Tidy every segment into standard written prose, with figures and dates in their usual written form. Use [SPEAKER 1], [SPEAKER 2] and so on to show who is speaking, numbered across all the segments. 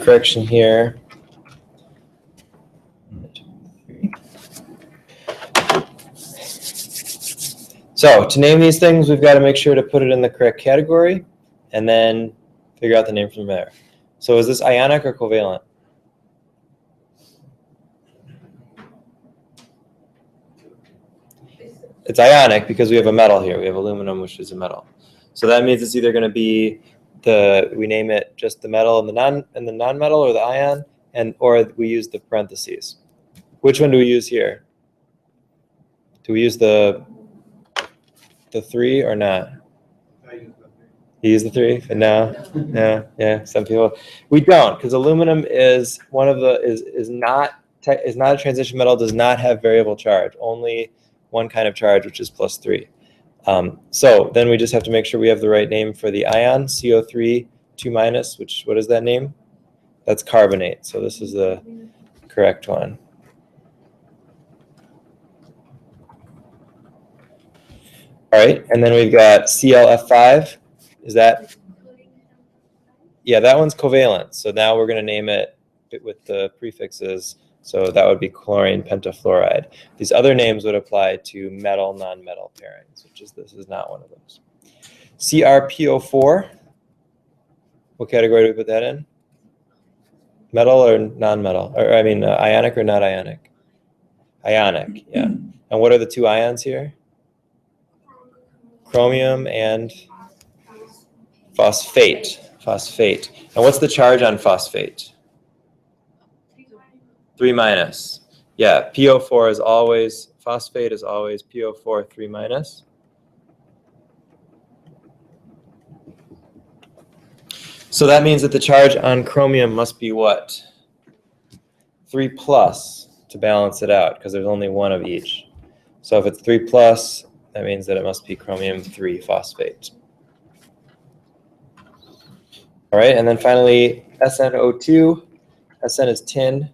[SPEAKER 1] correction here. So to name these things, we've got to make sure to put it in the correct category and then figure out the name from there. So is this ionic or covalent? It's ionic because we have a metal here. We have aluminum, which is a metal. So that means it's either going to be we name it just the metal and the non-metal, or the ion, or we use the parentheses. Which one do we use here? Do we use the 3 or not?
[SPEAKER 2] I use the 3.
[SPEAKER 1] You use the 3? But no, yeah. Some people we don't, because aluminum is one of the is not a transition metal. Does not have variable charge. Only one kind of charge, which is +3. So then we just have to make sure we have the right name for the ion, CO3 2-, which, what is that name? That's carbonate. So this is the correct one. All right, and then we've got ClF5. Is that? Yeah, that one's covalent. So now we're going to name it with the prefixes. So that would be chlorine pentafluoride. These other names would apply to metal, non-metal pairings, this is not one of those. CrPO4. What category do we put that in? Metal or non-metal? Or I mean, ionic or not ionic? Ionic, yeah. And what are the two ions here? Chromium and phosphate. Phosphate. And what's the charge on phosphate? 3-. Yeah, PO4 is always, phosphate is always PO4 3-. So that means that the charge on chromium must be what? 3+ to balance it out, because there's only one of each. So if it's 3+, that means that it must be chromium 3 phosphate. All right, and then finally SnO2. Sn is tin.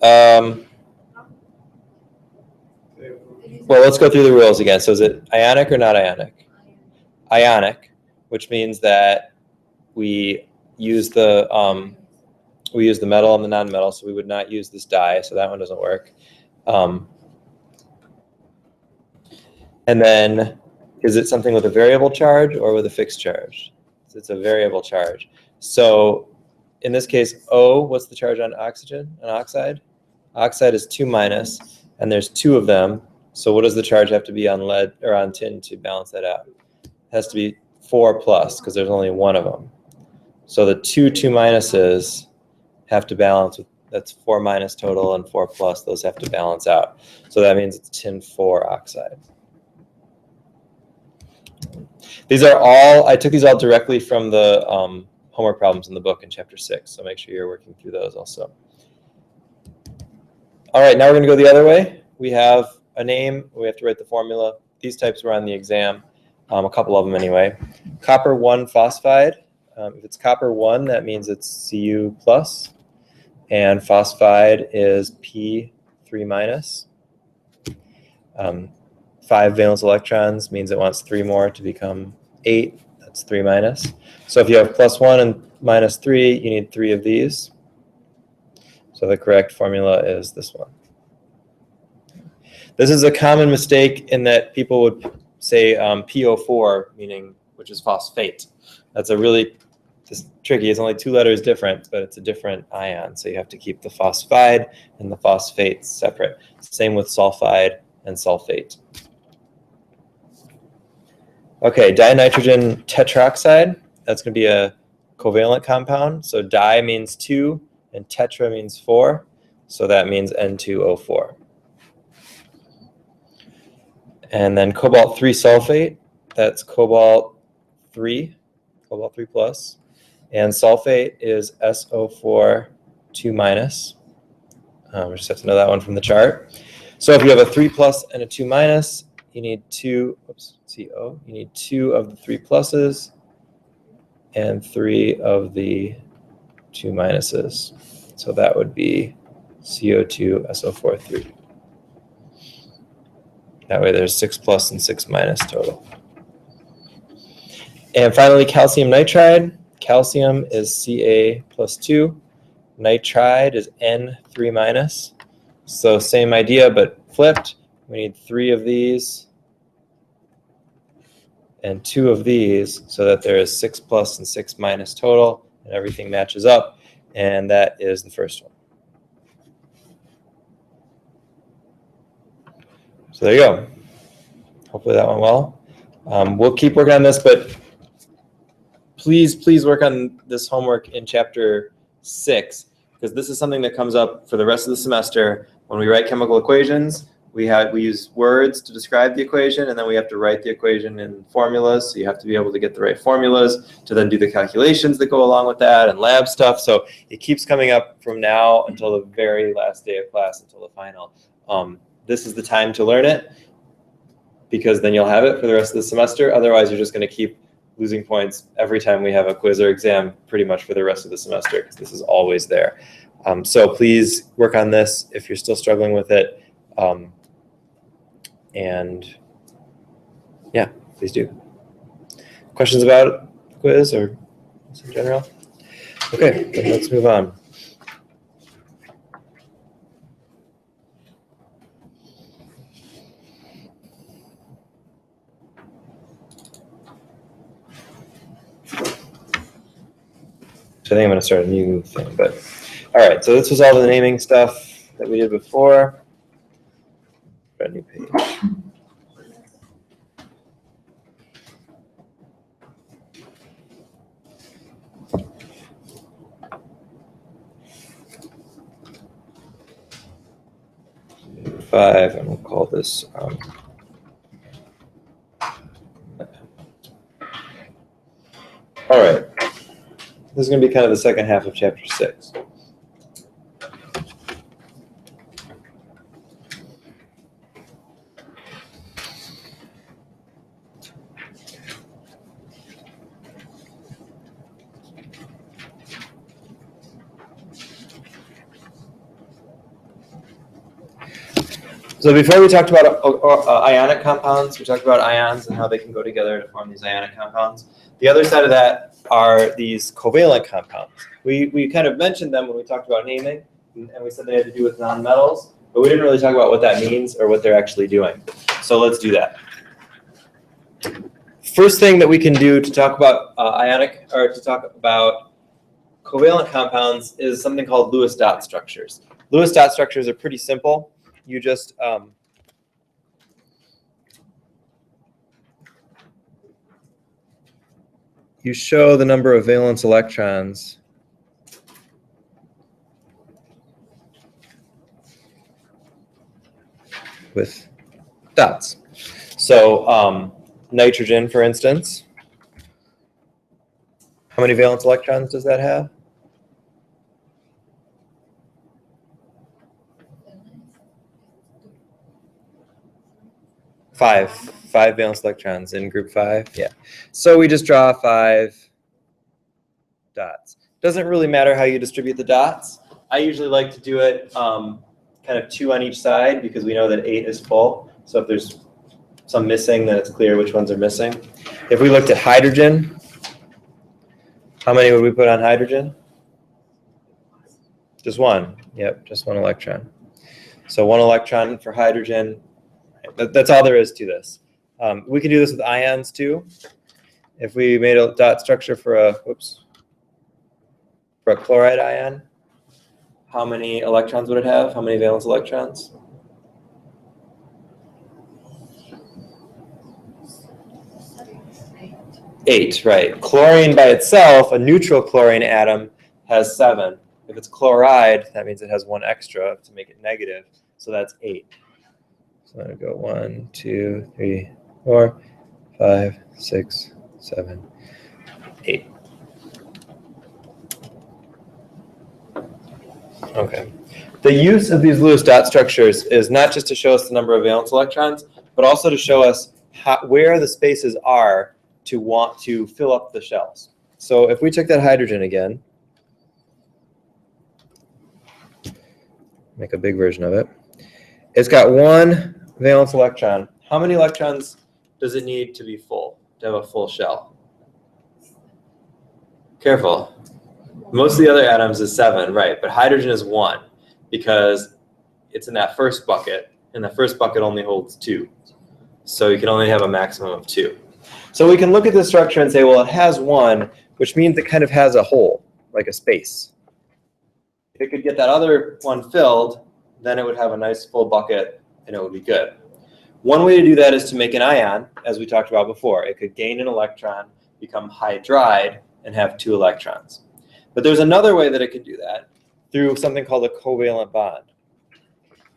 [SPEAKER 1] Well, let's go through the rules again. So is it ionic or not ionic? Ionic, which means that we use the metal and the non-metal, so we would not use this dye, so that one doesn't work. And then, is it something with a variable charge or with a fixed charge? It's a variable charge. So in this case, O, what's the charge on oxygen, on oxide? Oxide is 2-, and there's 2 of them. So what does the charge have to be on lead or on tin to balance that out? It has to be 4+, because there's only one of them. So the 2 2- have to balance with, that's 4- total and 4+, those have to balance out. So that means it's tin 4 oxide. These are all, I took these all directly from the homework problems in the book in chapter 6, so make sure you're working through those also. All right, now we're going to go the other way. We have a name, we have to write the formula. These types were on the exam, a couple of them anyway. Copper 1 phosphide. If it's copper 1, that means it's Cu+, and phosphide is P 3-. 5 valence electrons means it wants 3 more to become 8. That's 3-. So if you have +1 and -3, you need 3 of these. So the correct formula is this one. This is a common mistake in that people would say PO4, meaning, which is phosphate. That's tricky. It's only 2 letters different, but it's a different ion. So you have to keep the phosphide and the phosphate separate. Same with sulfide and sulfate. Okay, dinitrogen tetroxide. That's going to be a covalent compound. So di means 2 and tetra means 4. So that means N2O4. And then cobalt 3 sulfate. That's cobalt 3 plus. And sulfate is SO4 2-. We just have to know that one from the chart. So if you have a 3+ and a 2-, you need 2. CO. You need 2 of the 3+ and 3 of the 2-. So that would be CO2 SO4 3. That way there's 6+ and 6- total. And finally, calcium nitride. calcium is Ca plus 2. Nitride is N3 minus. So same idea, but flipped. We need 3 of these and 2 of these so that there is 6 plus and 6 minus total, and everything matches up. And that is the first one. So there you go. Hopefully that went well. We'll keep working on this, but please work on this homework in chapter 6, because this is something that comes up for the rest of the semester. When we write chemical equations, we use words to describe the equation, and then we have to write the equation in formulas. So you have to be able to get the right formulas to then do the calculations that go along with that and lab stuff. So it keeps coming up from now until the very last day of class, until the final. This is the time to learn it, because then you'll have it for the rest of the semester. Otherwise, you're just going to keep losing points every time we have a quiz or exam pretty much for the rest of the semester, because this is always there. So please work on this if you're still struggling with it. And yeah, please do. Questions about the quiz or in general? Okay, then let's move on. So I think I'm going to start a new thing, but all right. So this was all the naming stuff that we did before. A new page. Five, and we'll call this. All right. This is going to be kind of the second half of chapter 6. So before we talked about ionic compounds, we talked about ions and how they can go together to form these ionic compounds. The other side of that are these covalent compounds. We kind of mentioned them when we talked about naming, and we said they had to do with nonmetals, but we didn't really talk about what that means or what they're actually doing. So let's do that. First thing that we can do to talk about covalent compounds is something called Lewis dot structures. Lewis dot structures are pretty simple. You just you show the number of valence electrons with dots. So nitrogen, for instance, how many valence electrons does that have? 5 valence electrons in group 5. Yeah. So we just draw 5 dots. Doesn't really matter how you distribute the dots. I usually like to do it kind of 2 on each side, because we know that 8 is full. So if there's some missing, then it's clear which ones are missing. If we looked at hydrogen, how many would we put on hydrogen? Just 1. Yep, just 1 electron. So 1 electron for hydrogen. That's all there is to this. We can do this with ions too. If we made a dot structure for a chloride ion, how many electrons would it have? How many valence electrons? 8, right. Chlorine by itself, a neutral chlorine atom, has 7. If it's chloride, that means it has 1 extra to make it negative. So that's 8. So I'm going to go 1, 2, 3, 4, 5, 6, 7, 8. Okay. The use of these Lewis dot structures is not just to show us the number of valence electrons, but also to show us where the spaces are to want to fill up the shells. So if we took that hydrogen again, make a big version of it, it's got 1 valence electron. How many electrons does it need to be full, to have a full shell? Careful. Most of the other atoms is 7, right? But hydrogen is 1 because it's in that first bucket, and the first bucket only holds 2. So you can only have a maximum of 2. So we can look at this structure and say, well, it has 1, which means it kind of has a hole, like a space. If it could get that other one filled, then it would have a nice full bucket, and it would be good. One way to do that is to make an ion, as we talked about before. It could gain an electron, become hydride, and have 2 electrons. But there's another way that it could do that through something called a covalent bond.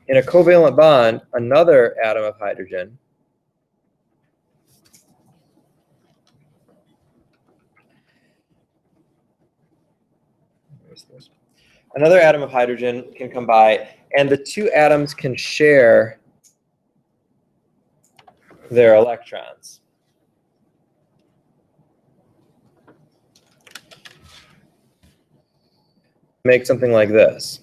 [SPEAKER 1] In a covalent bond, another atom of hydrogen can come by, and the 2 atoms can share their electrons. Make something like this.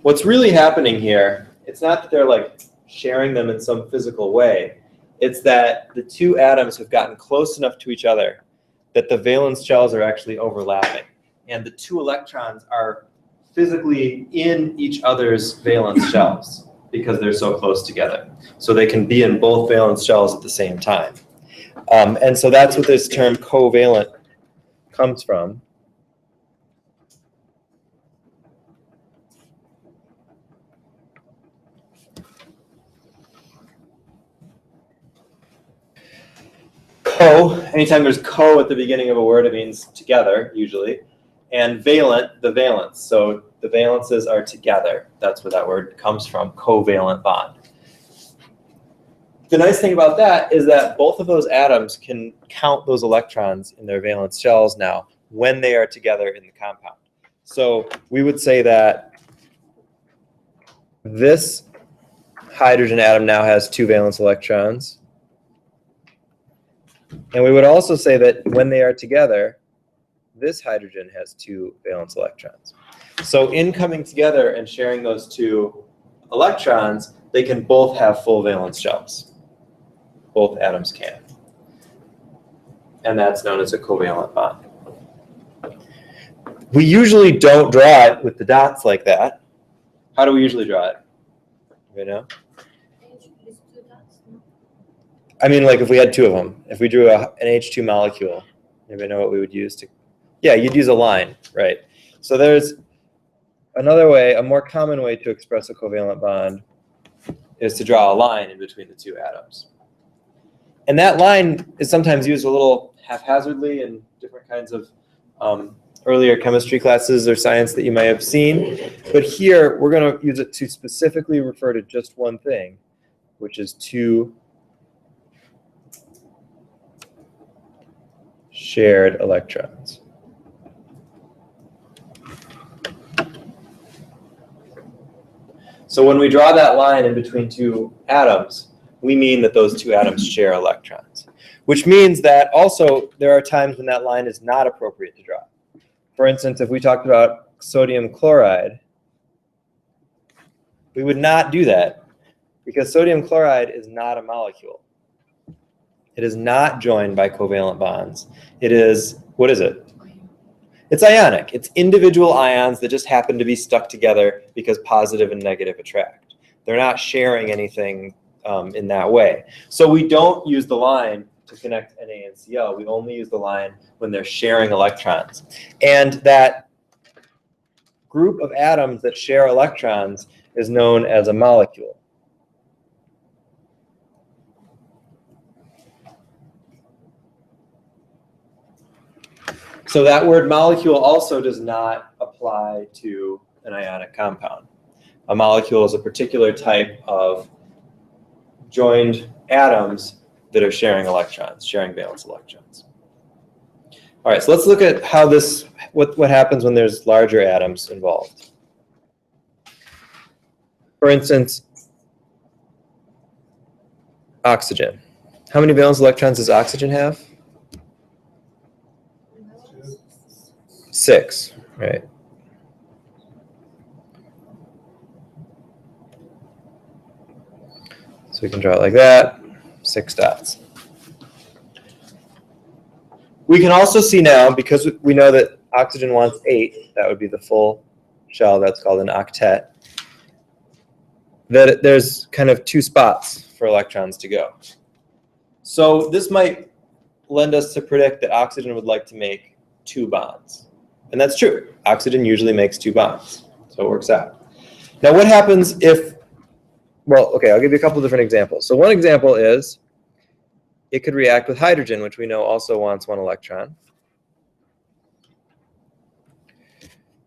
[SPEAKER 1] What's really happening here, it's not that they're like sharing them in some physical way. It's that the 2 atoms have gotten close enough to each other that the valence shells are actually overlapping. And the 2 electrons are physically in each other's valence shells because they're so close together. So they can be in both valence shells at the same time. And so that's what this term covalent comes from. Co, anytime there's co at the beginning of a word, it means together, usually. And valent, the valence. So the valences are together. That's where that word comes from, covalent bond. The nice thing about that is that both of those atoms can count those electrons in their valence shells now when they are together in the compound. So we would say that this hydrogen atom now has 2 valence electrons. And we would also say that when they are together, this hydrogen has 2 valence electrons. So in coming together and sharing those 2 electrons, they can both have full valence shells. Both atoms can. And that's known as a covalent bond. We usually don't draw it with the dots like that. How do we usually draw it? You know? I mean, like if we had 2 of them, if we drew an H2 molecule, anybody know what we would use to? Yeah, you'd use a line, right? So there's another way, a more common way to express a covalent bond is to draw a line in between the 2 atoms. And that line is sometimes used a little haphazardly in different kinds of earlier chemistry classes or science that you may have seen. But here, we're going to use it to specifically refer to just one thing, which is 2 shared electrons. So when we draw that line in between 2 atoms, we mean that those 2 atoms share electrons, which means that also there are times when that line is not appropriate to draw. For instance, if we talked about sodium chloride, we would not do that because sodium chloride is not a molecule. It is not joined by covalent bonds. It is, what is it? It's ionic. It's individual ions that just happen to be stuck together because positive and negative attract. They're not sharing anything in that way. So we don't use the line to connect Na and Cl. We only use the line when they're sharing electrons. And that group of atoms that share electrons is known as a molecule. So that word molecule also does not apply to an ionic compound. A molecule is a particular type of joined atoms that are sharing electrons, sharing valence electrons. All right, so let's look at how this, what happens when there's larger atoms involved. For instance, oxygen. How many valence electrons does oxygen have? 6, right? So we can draw it like that, 6 dots. We can also see now, because we know that oxygen wants 8, that would be the full shell, that's called an octet, that there's kind of 2 spots for electrons to go. So this might lend us to predict that oxygen would like to make 2 bonds. And that's true. Oxygen usually makes 2 bonds. So it works out. Now what happens if, well, okay, I'll give you a couple of different examples. So one example is it could react with hydrogen, which we know also wants 1 electron.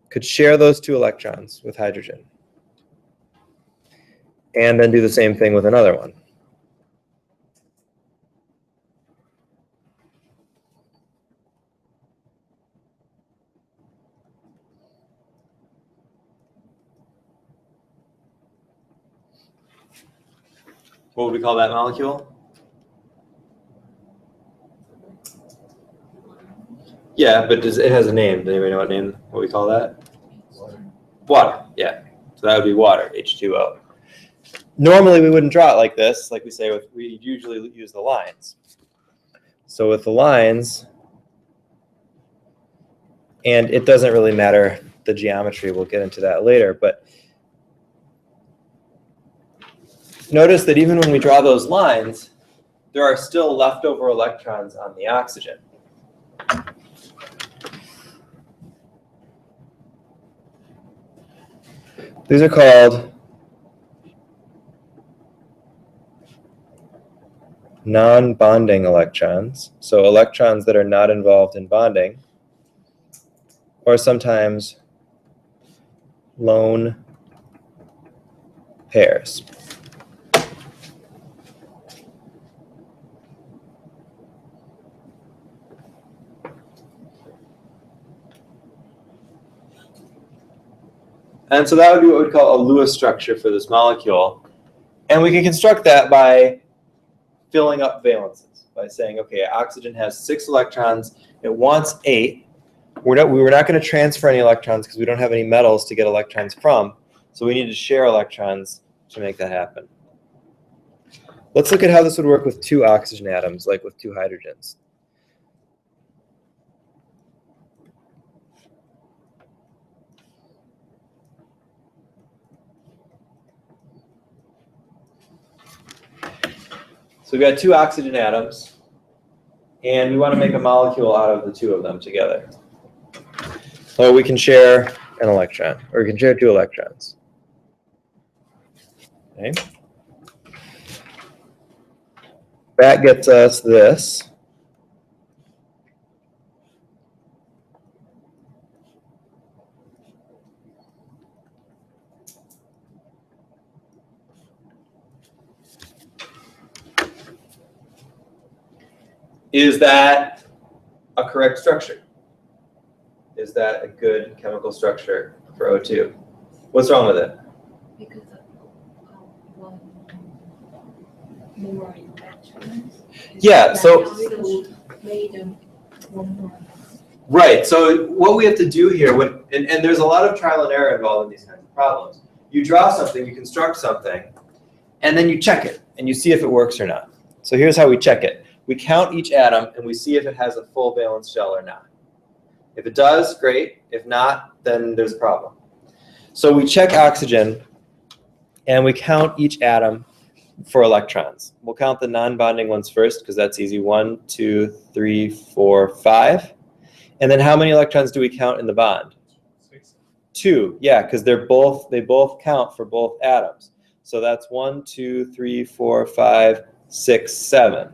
[SPEAKER 1] Could share those 2 electrons with hydrogen. And then do the same thing with another one. What would we call that molecule? Yeah, but it has a name. Does anybody know what we call that? Water, yeah. So that would be water, H2O. Normally we wouldn't draw it like this, like we say, we usually use the lines. So with the lines, and it doesn't really matter the geometry, we'll get into that later, but notice that even when we draw those lines, there are still leftover electrons on the oxygen. These are called non-bonding electrons, so electrons that are not involved in bonding, or sometimes lone pairs. And so that would be what we'd call a Lewis structure for this molecule. And we can construct that by filling up valences, by saying, okay, oxygen has 6 electrons, it wants 8. We were not going to transfer any electrons because we don't have any metals to get electrons from, so we need to share electrons to make that happen. Let's look at how this would work with 2 oxygen atoms, like with 2 hydrogens. So we've got 2 oxygen atoms, and we want to make a molecule out of the 2 of them together. So we can share an electron, or we can share 2 electrons. Okay. That gets us this. Is that a correct structure? Is that a good chemical structure for O2? What's wrong with it?
[SPEAKER 2] Because of more electrons.
[SPEAKER 1] Yeah, so
[SPEAKER 2] Made them one more.
[SPEAKER 1] Right, so what we have to do here, and there's a lot of trial and error involved in these kinds of problems. You draw something, you construct something, and then you check it, and you see if it works or not. So here's how we check it. We count each atom, and we see if it has a full valence shell or not. If it does, great. If not, then there's a problem. So we check oxygen, and we count each atom for electrons. We'll count the non-bonding ones first, because that's easy. 1, 2, 3, 4, 5. And then how many electrons do we count in the bond?
[SPEAKER 3] 6.
[SPEAKER 1] 2, yeah, because they both count for both atoms. So that's 1, 2, 3, 4, 5, 6, 7.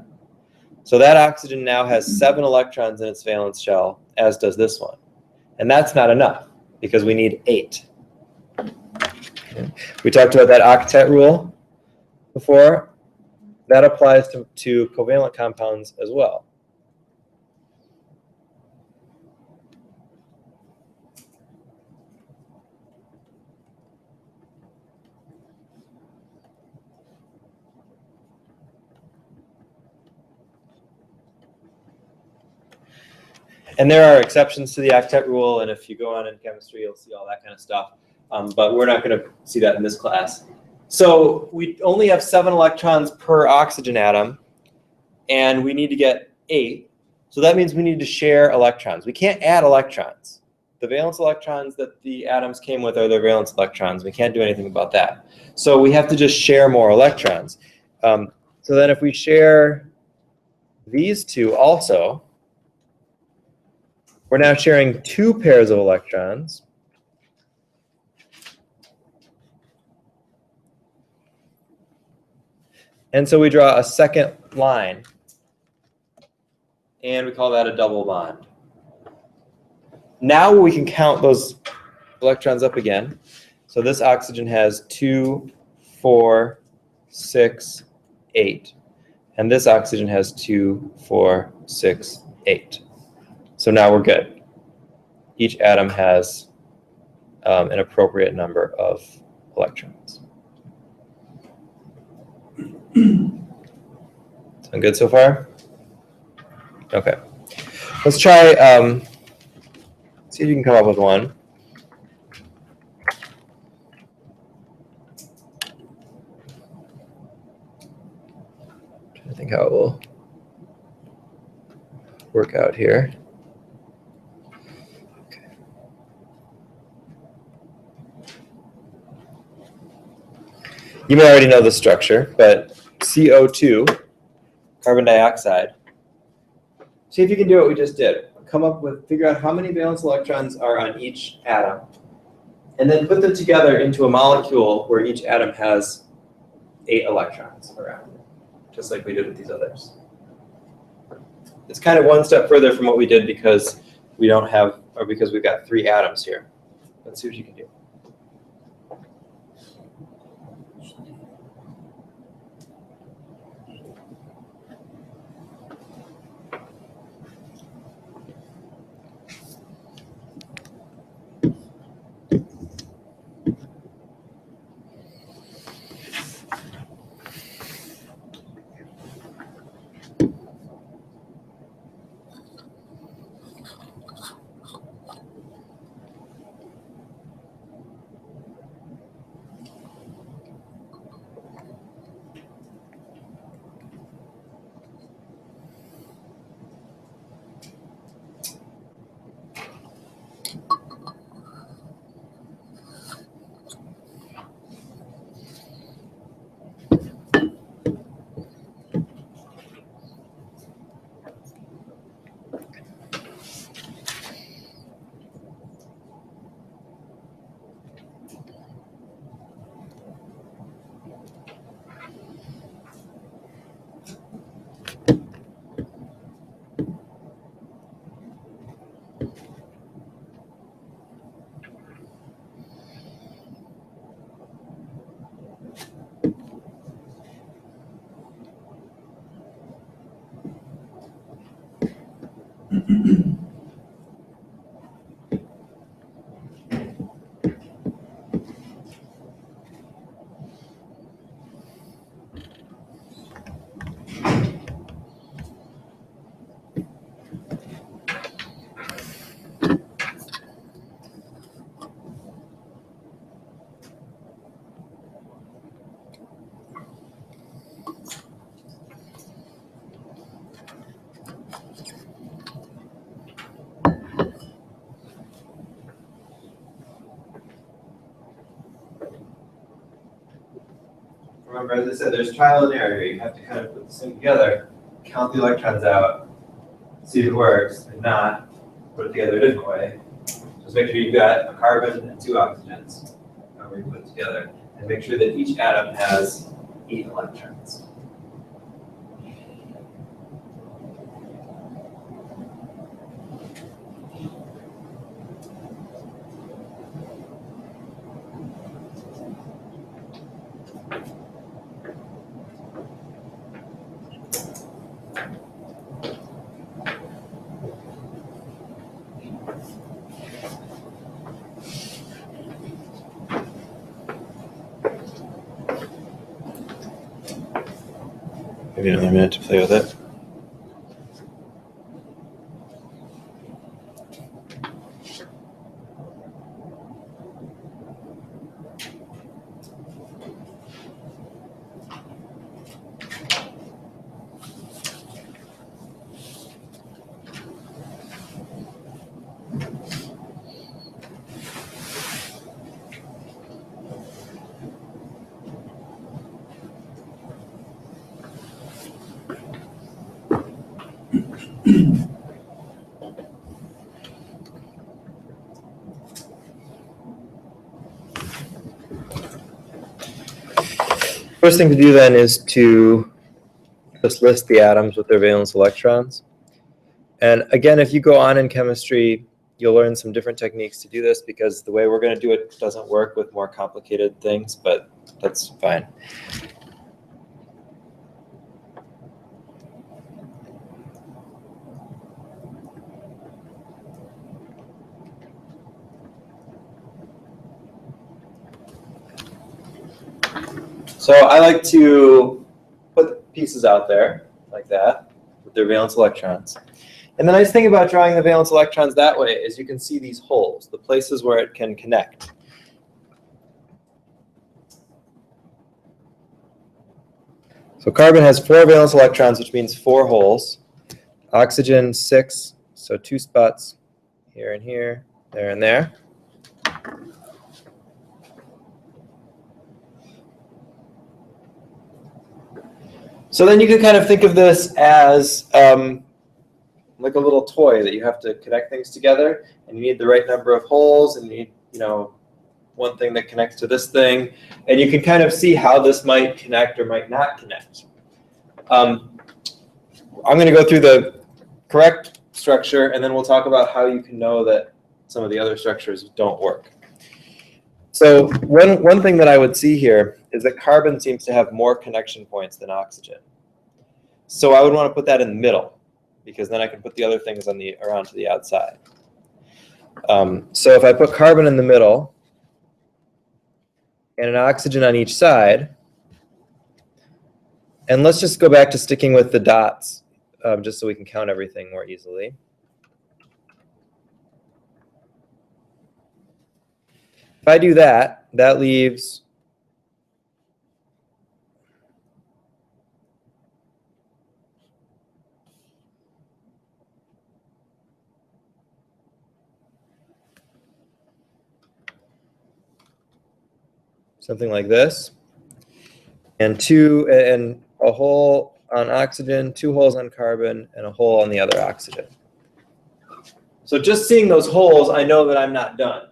[SPEAKER 1] So that oxygen now has 7 electrons in its valence shell, as does this one. And that's not enough, because we need 8. Okay. We talked about that octet rule before. That applies to covalent compounds as well. And there are exceptions to the octet rule, and if you go on in chemistry, you'll see all that kind of stuff. But we're not going to see that in this class. So we only have 7 electrons per oxygen atom, and we need to get 8. So that means we need to share electrons. We can't add electrons. The valence electrons that the atoms came with are their valence electrons. We can't do anything about that. So we have to just share more electrons. So then if we share these two also, we're now sharing 2 pairs of electrons. And so we draw a second line, and we call that a double bond. Now we can count those electrons up again. So this oxygen has 2, 4, 6, 8. And this oxygen has 2, 4, 6, 8. So now we're good. Each atom has an appropriate number of electrons. Sound good so far? Okay. Let's try, see if you can come up with one. Trying to think how it will work out here. Okay. You may already know the structure, but CO2, carbon dioxide. See if you can do what we just did. Figure out how many valence electrons are on each atom, and then put them together into a molecule where each atom has 8 electrons around it, just like we did with these others. It's kind of one step further from what we did because we've got 3 atoms here. Let's see what you can do. Remember, as I said, there's trial and error here. You have to kind of put this thing together, count the electrons out, see if it works. If not, put it together a different way. Just make sure you've got a carbon and 2 oxygens, however you put it together, and make sure that each atom has 8 electrons. Maybe another minute to play with it. First thing to do then is to just list the atoms with their valence electrons. And again, if you go on in chemistry, you'll learn some different techniques to do this because the way we're going to do it doesn't work with more complicated things, but that's fine. So I like to put pieces out there like that with their valence electrons. And the nice thing about drawing the valence electrons that way is you can see these holes, the places where it can connect. So carbon has 4 valence electrons, which means 4 holes. Oxygen, 6, so 2 spots here and here, there and there. So then you can kind of think of this as like a little toy that you have to connect things together, and you need the right number of holes, and you need, one thing that connects to this thing, and you can kind of see how this might connect or might not connect. I'm going to go through the correct structure, and then we'll talk about how you can know that some of the other structures don't work. So one thing that I would see here is that carbon seems to have more connection points than oxygen. So I would want to put that in the middle, because then I can put the other things on around to the outside. So if I put carbon in the middle and an oxygen on each side, and let's just go back to sticking with the dots, just so we can count everything more easily. If I do that, that leaves something like this, and a hole on oxygen, 2 holes on carbon, and a hole on the other oxygen. So just seeing those holes, I know that I'm not done,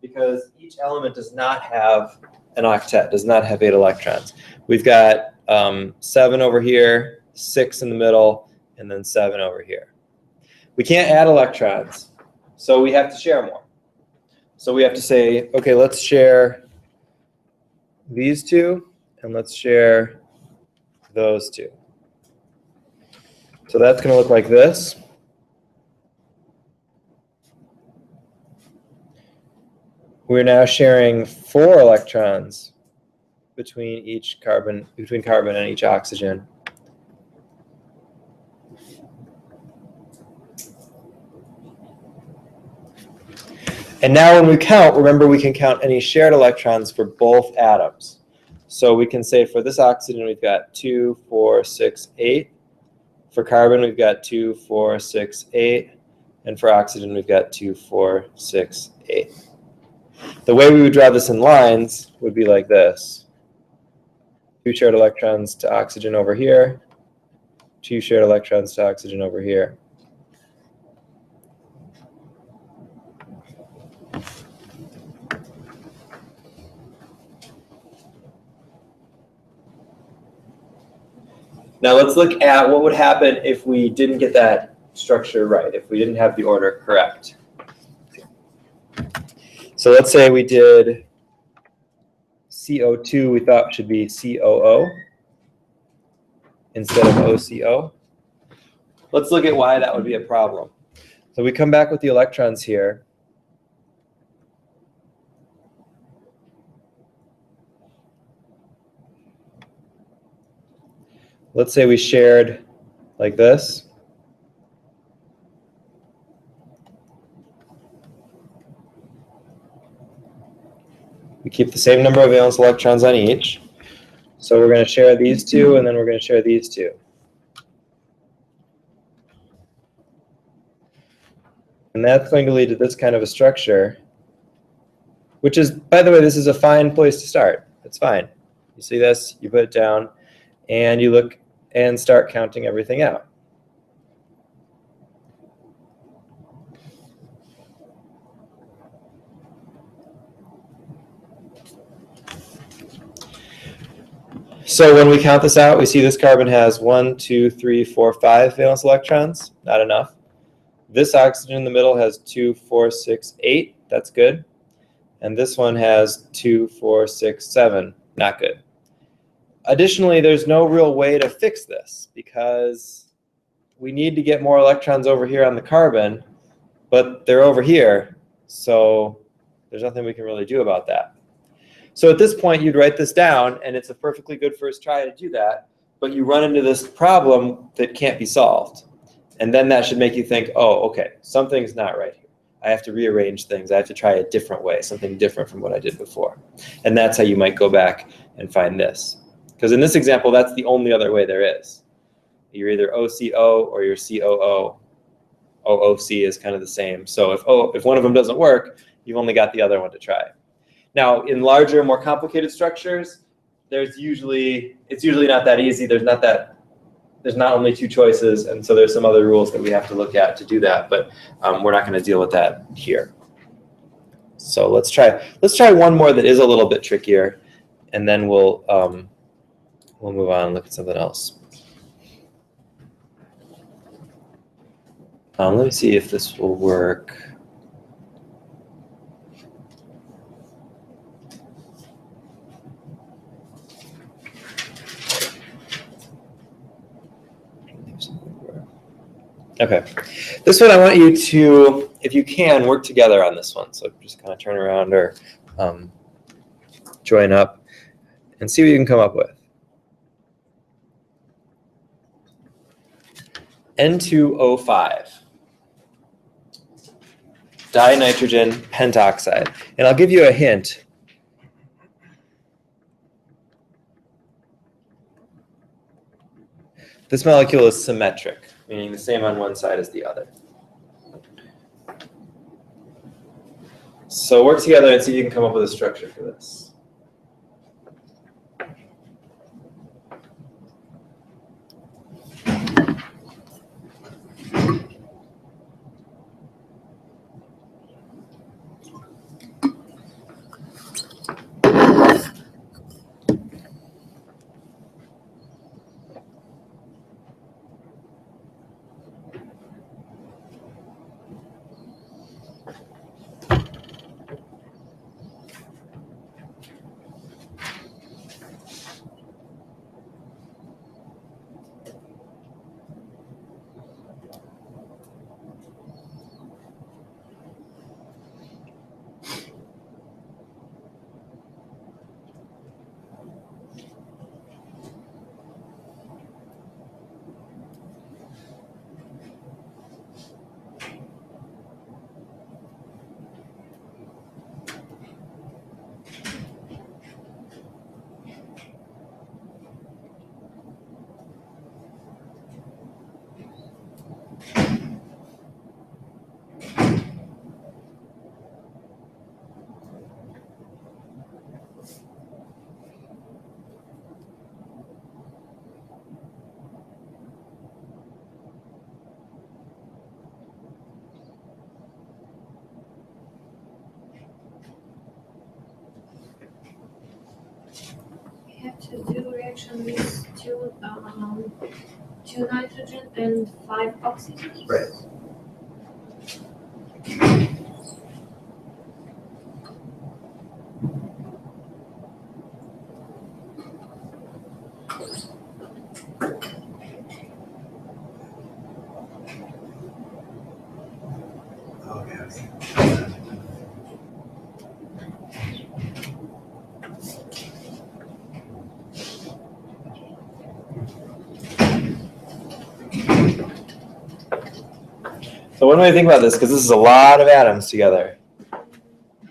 [SPEAKER 1] because each element does not have an octet, does not have 8 electrons. We've got 7 over here, 6 in the middle, and then 7 over here. We can't add electrons, so we have to share more. So we have to say, okay, let's share these 2, and let's share those 2. So that's going to look like this. We're now sharing 4 electrons between carbon and each oxygen. And now when we count, remember we can count any shared electrons for both atoms. So we can say for this oxygen we've got 2, 4, 6, 8. For carbon we've got 2, 4, 6, 8. And for oxygen we've got 2, 4, 6, 8. The way we would draw this in lines would be like this. 2 shared electrons to oxygen over here. 2 shared electrons to oxygen over here. Now let's look at what would happen if we didn't get that structure right, if we didn't have the order correct. So let's say we did CO2, we thought should be COO instead of OCO. Let's look at why that would be a problem. So we come back with the electrons here. Let's say we shared like this. We keep the same number of valence electrons on each. So we're going to share these 2, and then we're going to share these 2. And that's going to lead to this kind of a structure, which is, by the way, this is a fine place to start. It's fine. You see this, you put it down, and you look and start counting everything out. So when we count this out, we see this carbon has 1, 2, 3, 4, 5 valence electrons. Not enough. This oxygen in the middle has 2, 4, 6, 8. That's good. And this one has 2, 4, 6, 7. Not good. Additionally, there's no real way to fix this because we need to get more electrons over here on the carbon, but they're over here, so there's nothing we can really do about that. So at this point, you'd write this down, and it's a perfectly good first try to do that, but you run into this problem that can't be solved. And then that should make you think, oh, okay, something's not right here. I have to rearrange things. I have to try a different way, something different from what I did before. And that's how you might go back and find this. Because in this example, that's the only other way there is. You're either OCO or you're COO. OOC is kind of the same. So if one of them doesn't work, you've only got the other one to try. Now, in larger, more complicated structures, it's usually not that easy. There's not only two choices, and so there's some other rules that we have to look at to do that, but we're not going to deal with that here. So let's try one more that is a little bit trickier, and then we'll move on and look at something else. Let me see if this will work. Okay, this one I want you to, if you can, work together on this one. So just kind of turn around or join up and see what you can come up with. N2O5, dinitrogen pentoxide. And I'll give you a hint. This molecule is symmetric, meaning the same on one side as the other. So work together and see if you can come up with a structure for this.
[SPEAKER 2] Have to do reaction with two nitrogen and 5 oxygen.
[SPEAKER 1] Right. So one way to think about this, because this is a lot of atoms together,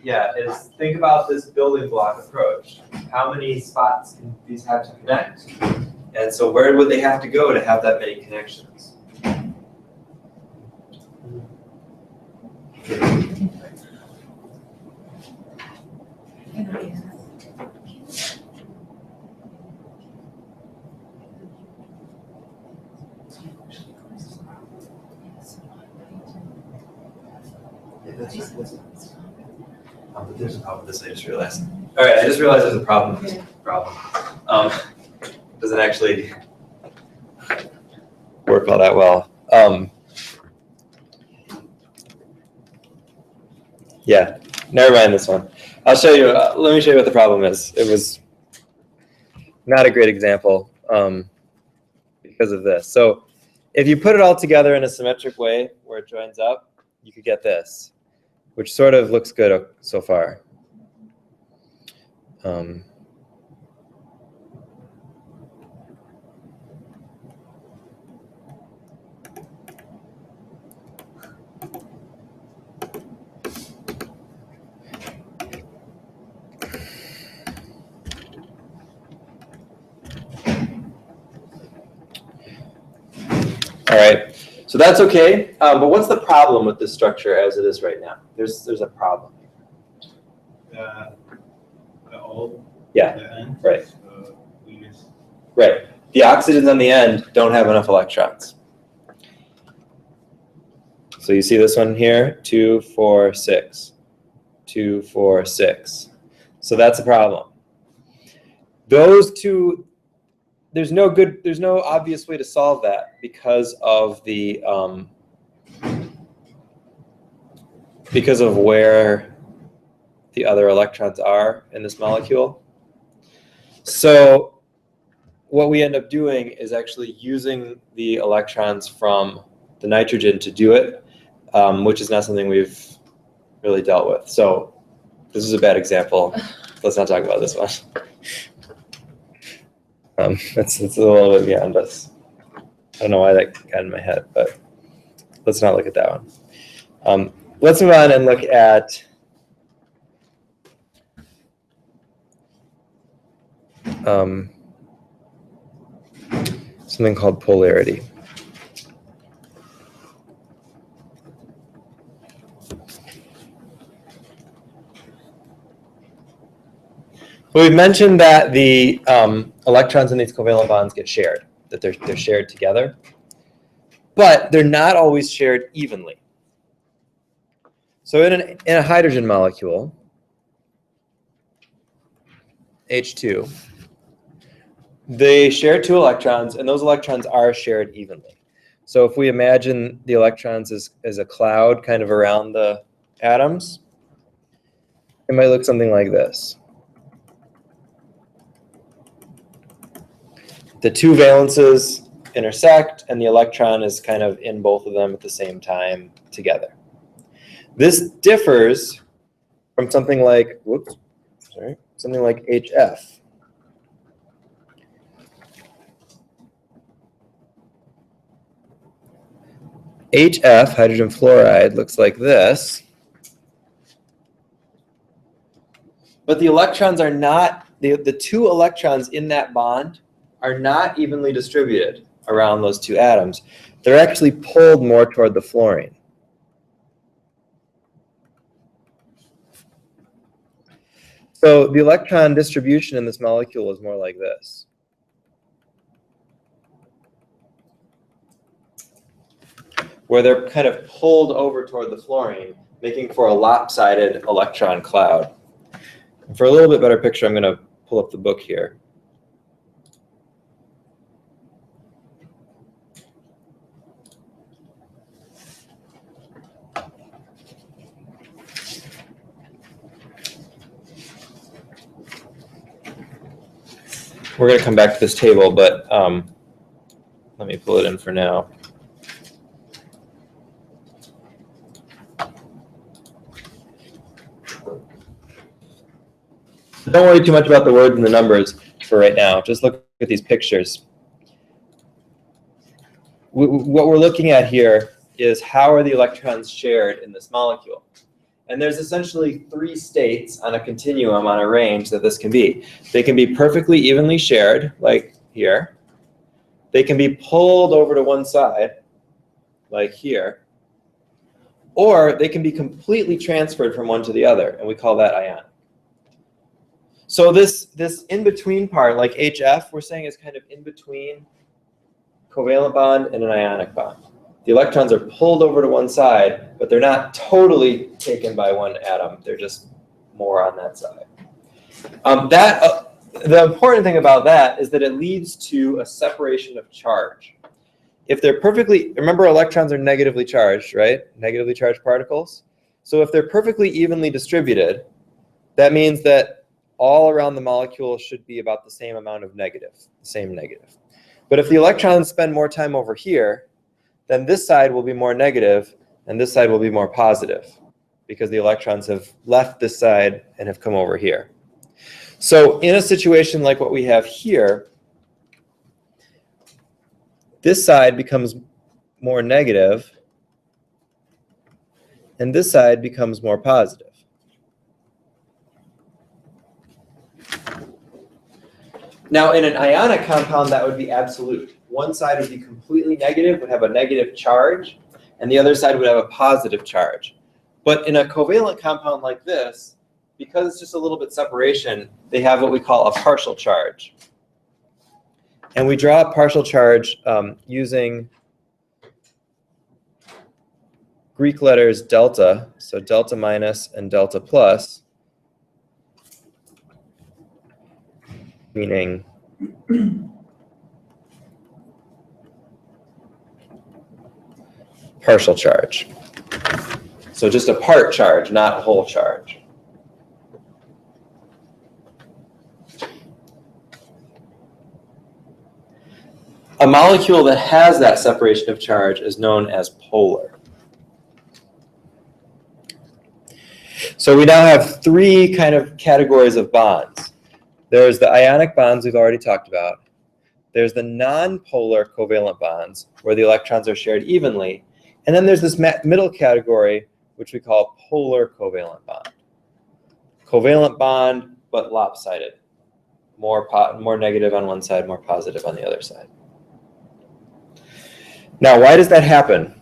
[SPEAKER 1] is think about this building block approach. How many spots can these have to connect? And so where would they have to go to have that many connections? But there's a problem with this, I just realized. All right, I just realized there's a problem with this problem. doesn't actually work all that well. Yeah, never mind this one. I'll show you. Let me show you what the problem is. It was not a great example because of this. So if you put it all together in a symmetric way where it joins up, you could get this, which sort of looks good so far. All right, so that's okay. But what's the problem with this structure as it is right now? There's a problem. Yeah,
[SPEAKER 3] the end,
[SPEAKER 1] right.
[SPEAKER 3] We miss.
[SPEAKER 1] Right. The oxygens on the end don't have enough electrons. So you see this one here, 2, 4, 6. 2, 4, 6. So that's a problem. Those two, there's no obvious way to solve that because of where the other electrons are in this molecule. So what we end up doing is actually using the electrons from the nitrogen to do it, which is not something we've really dealt with. So this is a bad example. Let's not talk about this one. It's a little bit beyond us. I don't know why that got in my head, but let's not look at that one. Let's move on and look at something called polarity. Well, we've mentioned that the electrons in these covalent bonds get shared, that they're shared together, but they're not always shared evenly. So in a hydrogen molecule, H2, they share 2 electrons, and those electrons are shared evenly. So if we imagine the electrons as a cloud kind of around the atoms, it might look something like this. The 2 valences intersect, and the electron is kind of in both of them at the same time together. This differs from something like, something like HF. HF, hydrogen fluoride, looks like this. But the electrons are not, the 2 electrons in that bond are not evenly distributed around those 2 atoms. They're actually pulled more toward the fluorine. So the electron distribution in this molecule is more like this. Where they're kind of pulled over toward the fluorine, making for a lopsided electron cloud. And for a little bit better picture, I'm going to pull up the book here. We're going to come back to this table, but let me pull it in for now. Don't worry too much about the words and the numbers for right now. Just look at these pictures. What we're looking at here is how are the electrons shared in this molecule. And there's essentially 3 states on a continuum, on a range that this can be. They can be perfectly evenly shared, like here. They can be pulled over to one side, like here. Or they can be completely transferred from one to the other, and we call that ionic. So this in-between part, like HF, we're saying is kind of in between covalent bond and an ionic bond. The electrons are pulled over to one side, but they're not totally taken by one atom. They're just more on that side. the important thing about that is that it leads to a separation of charge. If they're perfectly, remember electrons are negatively charged, right? Negatively charged particles. So if they're perfectly evenly distributed, that means that all around the molecule should be about the same amount of negative, the same negative. But if the electrons spend more time over here, then this side will be more negative and this side will be more positive because the electrons have left this side and have come over here. So in a situation like what we have here, this side becomes more negative and this side becomes more positive. Now in an ionic compound, that would be absolute. One side would be completely negative, would have a negative charge, and the other side would have a positive charge. But in a covalent compound like this, because it's just a little bit separation, they have what we call a partial charge. And we draw a partial charge using Greek letters delta, so delta minus and delta plus, meaning partial charge. So just a part charge, not a whole charge. A molecule that has that separation of charge is known as polar. So we now have three kind of categories of bonds. There's the ionic bonds we've already talked about. There's the non-polar covalent bonds, where the electrons are shared evenly. And then there's this middle category, which we call polar covalent bond. Covalent bond, but lopsided. More negative on one side, more positive on the other side. Now, why does that happen?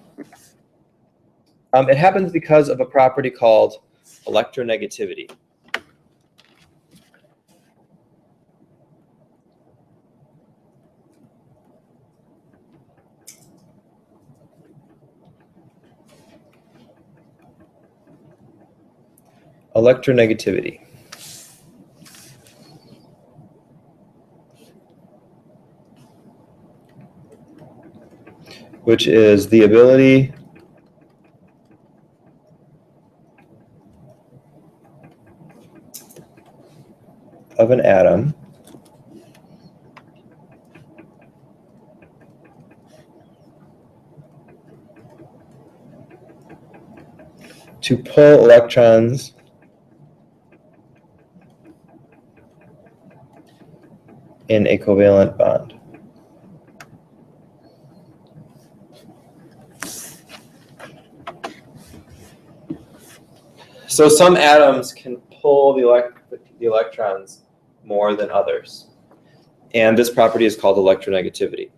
[SPEAKER 1] It happens because of a property called electronegativity. Electronegativity. Which is the ability of an atom to pull electrons in a covalent bond. So some atoms can pull the electrons more than others. And this property is called electronegativity.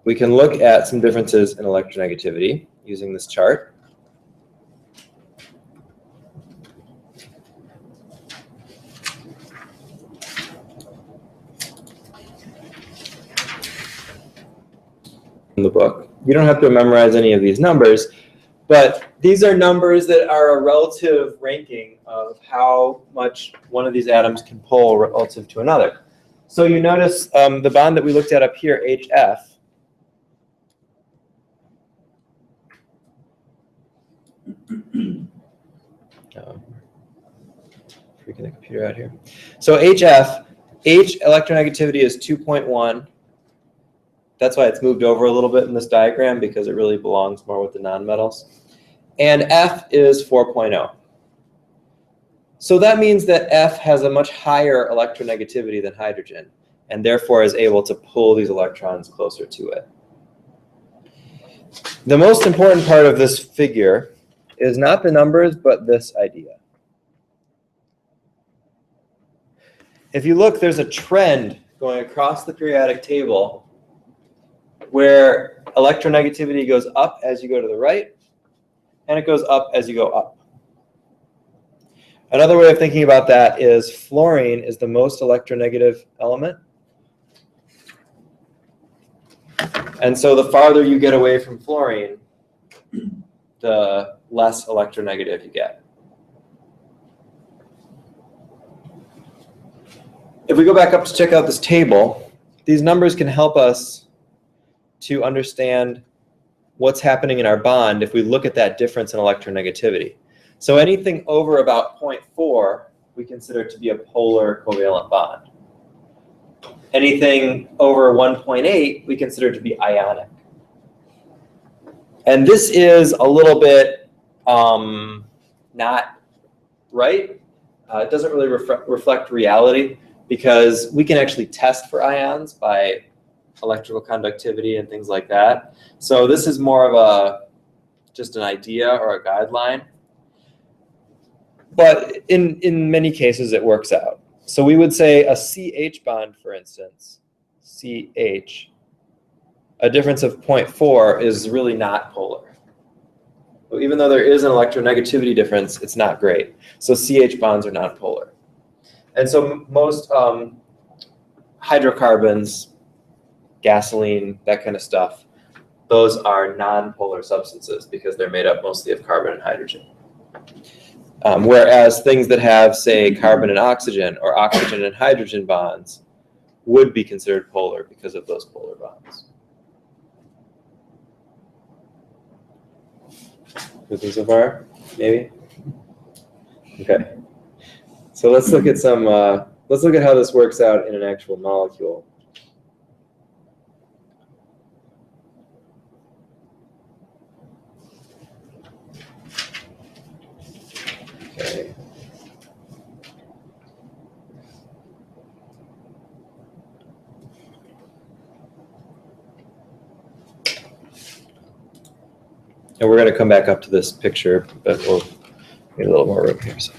[SPEAKER 1] We can look at some differences in electronegativity using this chart. In the book. You don't have to memorize any of these numbers, but these are numbers that are a relative ranking of how much one of these atoms can pull relative to another. So you notice the bond that we looked at up here, HF, freaking the computer out here. So HF, H electronegativity is 2.1. That's why it's moved over a little bit in this diagram, because it really belongs more with the nonmetals. And F is 4.0. So that means that F has a much higher electronegativity than hydrogen, and therefore is able to pull these electrons closer to it. The most important part of this figure is not the numbers, but this idea. If you look, there's a trend going across the periodic table where electronegativity goes up as you go to the right, and it goes up as you go up. Another way of thinking about that is fluorine is the most electronegative element. And so the farther you get away from fluorine, the less electronegative you get. if we go back up to check out this table, these numbers can help us to understand what's happening in our bond if we look at that difference in electronegativity. So anything over about 0.4 we consider to be a polar covalent bond. Anything over 1.8 we consider to be ionic. And this is a little bit not right. It doesn't really reflect reality, because we can actually test for ions by electrical conductivity and things like that. So this is more of just an idea or a guideline. But in many cases, it works out. So we would say a CH bond, for instance, CH, a difference of 0.4 is really not polar. So even though there is an electronegativity difference, it's not great. So CH bonds are not polar. And so most hydrocarbons, gasoline, that kind of stuff, those are non-polar substances because they're made up mostly of carbon and hydrogen. Whereas things that have, say, carbon and oxygen or oxygen and hydrogen bonds would be considered polar because of those polar bonds. Good so far? Maybe? Okay. So let's look at some, let's look at how this works out in an actual molecule. Okay. And we're going to come back up to this picture, but we'll get a little more room here. So.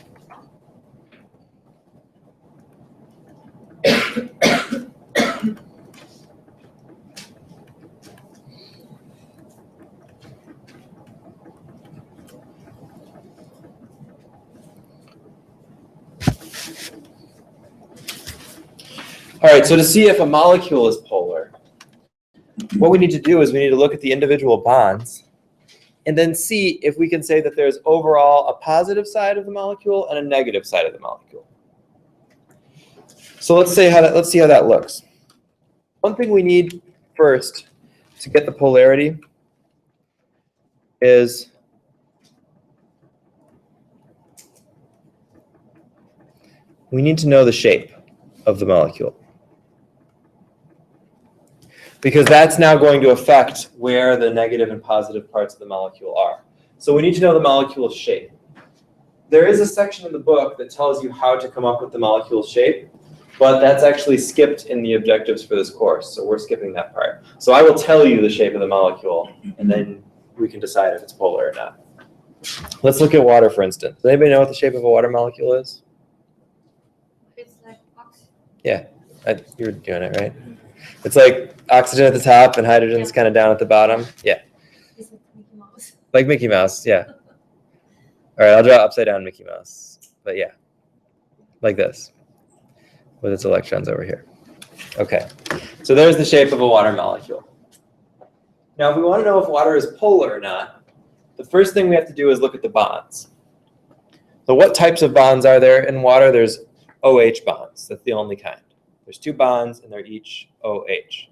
[SPEAKER 1] All right, so to see if a molecule is polar, what we need to do is we need to look at the individual bonds and then see if we can say that there's overall a positive side of the molecule and a negative side of the molecule. So let's see how that looks. One thing we need first to get the polarity is we need to know the shape of the molecule, because that's now going to affect where the negative and positive parts of the molecule are. So we need to know the molecule's shape. There is a section in the book that tells you how to come up with the molecule's shape, but that's actually skipped in the objectives for this course, so we're skipping that part. So I will tell you the shape of the molecule, and then we can decide if it's polar or not. Let's look at water, for instance. Does anybody know what the shape of a water molecule is?
[SPEAKER 2] It's like oxygen.
[SPEAKER 1] Yeah, you were doing it, right? It's like oxygen at the top and hydrogen's kind of down at the bottom. Yeah.
[SPEAKER 2] It's like Mickey Mouse.
[SPEAKER 1] Like Mickey Mouse, yeah. All right, I'll draw upside down Mickey Mouse. But yeah, like this, with its electrons over here. Okay, so there's the shape of a water molecule. Now, if we want to know if water is polar or not, the first thing we have to do is look at the bonds. So what types of bonds are there in water? There's OH bonds. That's the only kind. There's two bonds, and they're each OH.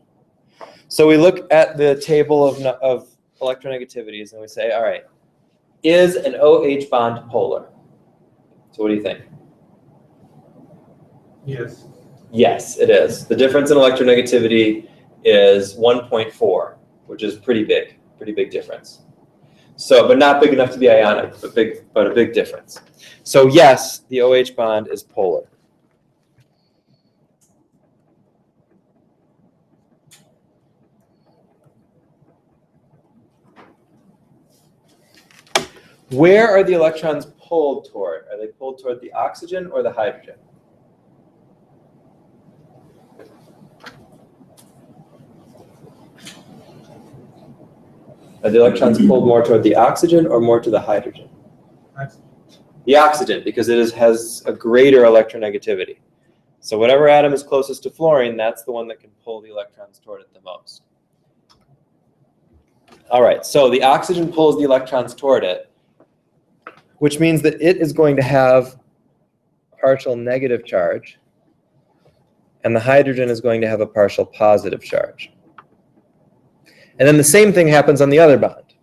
[SPEAKER 1] So we look at the table of electronegativities, and we say, all right, is an OH bond polar? So what do you think?
[SPEAKER 3] Yes.
[SPEAKER 1] Yes, it is. The difference in electronegativity is 1.4, which is pretty big difference. So, but not big enough to be ionic, but a big difference. So yes, the OH bond is polar. Where are the electrons pulled toward? Are they pulled toward the oxygen or the hydrogen? Are the electrons pulled more toward the oxygen or more to the hydrogen?
[SPEAKER 3] Oxygen.
[SPEAKER 1] The oxygen, because it has a greater electronegativity. So whatever atom is closest to fluorine, that's the one that can pull the electrons toward it the most. All right, so the oxygen pulls the electrons toward it, which means that it is going to have a partial negative charge and the hydrogen is going to have a partial positive charge. And then the same thing happens on the other bond.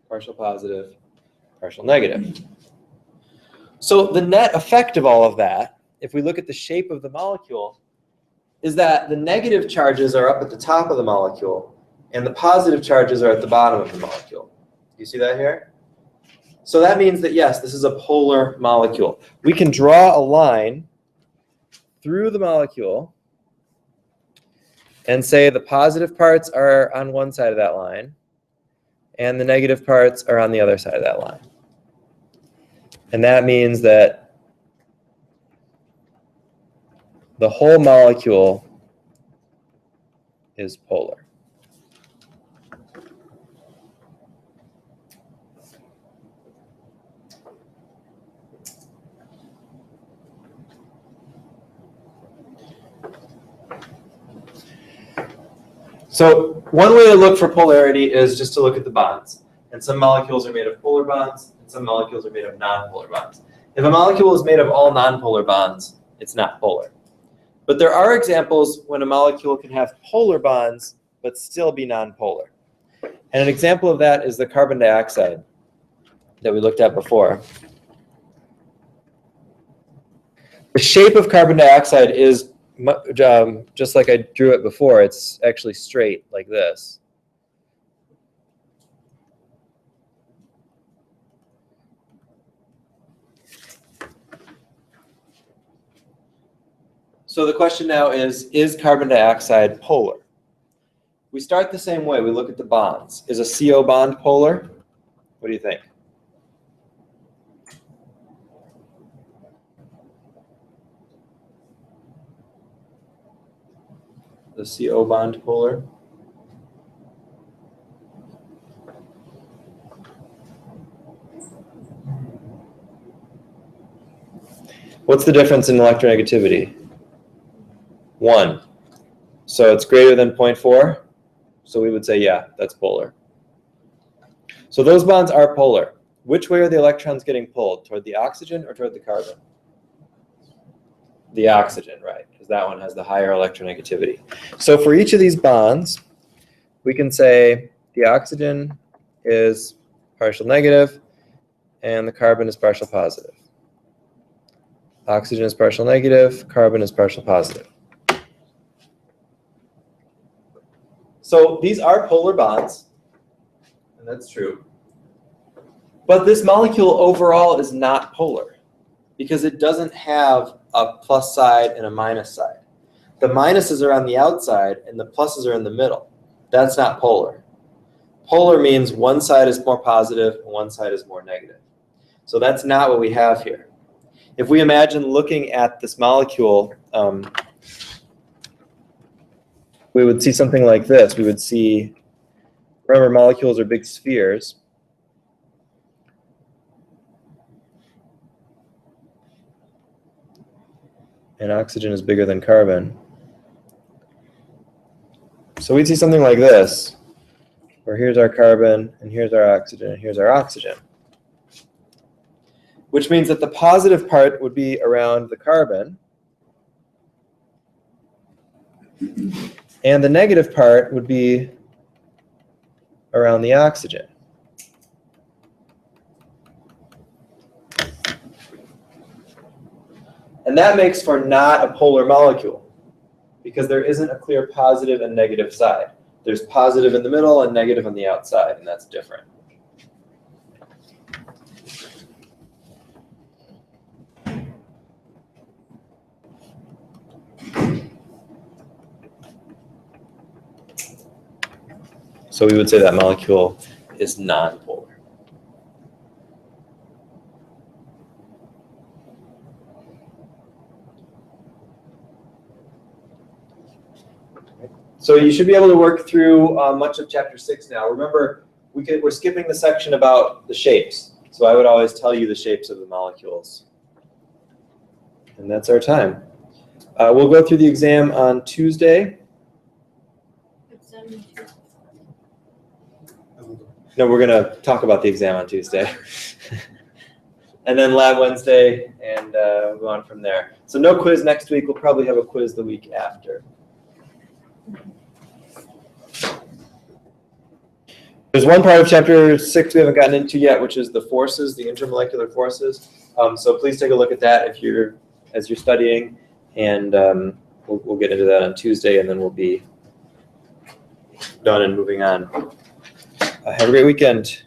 [SPEAKER 1] Partial positive, partial negative. So the net effect of all of that, if we look at the shape of the molecule, is that the negative charges are up at the top of the molecule and the positive charges are at the bottom of the molecule. You see that here? So that means that, yes, this is a polar molecule. We can draw a line through the molecule and say the positive parts are on one side of that line and the negative parts are on the other side of that line. And that means that the whole molecule is polar. So one way to look for polarity is just to look at the bonds. And some molecules are made of polar bonds, and some molecules are made of nonpolar bonds. If a molecule is made of all nonpolar bonds, it's not polar. But there are examples when a molecule can have polar bonds but still be nonpolar. And an example of that is the carbon dioxide that we looked at before. The shape of carbon dioxide is just like I drew it before. It's actually straight like this. So the question now is carbon dioxide polar? We start the same way. We look at the bonds. Is a CO bond polar? What do you think? The CO bond polar? What's the difference in electronegativity? 1. So it's greater than 0.4. So we would say, yeah, that's polar. So those bonds are polar. Which way are the electrons getting pulled? Toward the oxygen or toward the carbon? The oxygen, right, because that one has the higher electronegativity. So for each of these bonds, we can say the oxygen is partial negative and the carbon is partial positive. Oxygen is partial negative, carbon is partial positive. So these are polar bonds, and that's true. But this molecule overall is not polar because it doesn't have a plus side and a minus side. The minuses are on the outside and the pluses are in the middle. That's not polar. Polar means one side is more positive and one side is more negative. So that's not what we have here. If we imagine looking at this molecule, we would see something like this. We would see, remember, molecules are big spheres. And oxygen is bigger than carbon. So we'd see something like this, where here's our carbon, and here's our oxygen, and here's our oxygen. Which means that the positive part would be around the carbon, and the negative part would be around the oxygen. And that makes for not a polar molecule because there isn't a clear positive and negative side. There's positive in the middle and negative on the outside, and that's different. So we would say that molecule is nonpolar. So you should be able to work through much of chapter 6 now. Remember, we're skipping the section about the shapes. So I would always tell you the shapes of the molecules. And that's our time. We'll go through the exam on Tuesday. No, we're gonna talk about the exam on Tuesday. And then lab Wednesday, and we'll go on from there. So no quiz next week. We'll probably have a quiz the week after. There's one part of chapter 6 we haven't gotten into yet, which is the forces, the intermolecular forces. So please take a look at that as you're studying, and we'll get into that on Tuesday, and then we'll be done and moving on. Have a great weekend.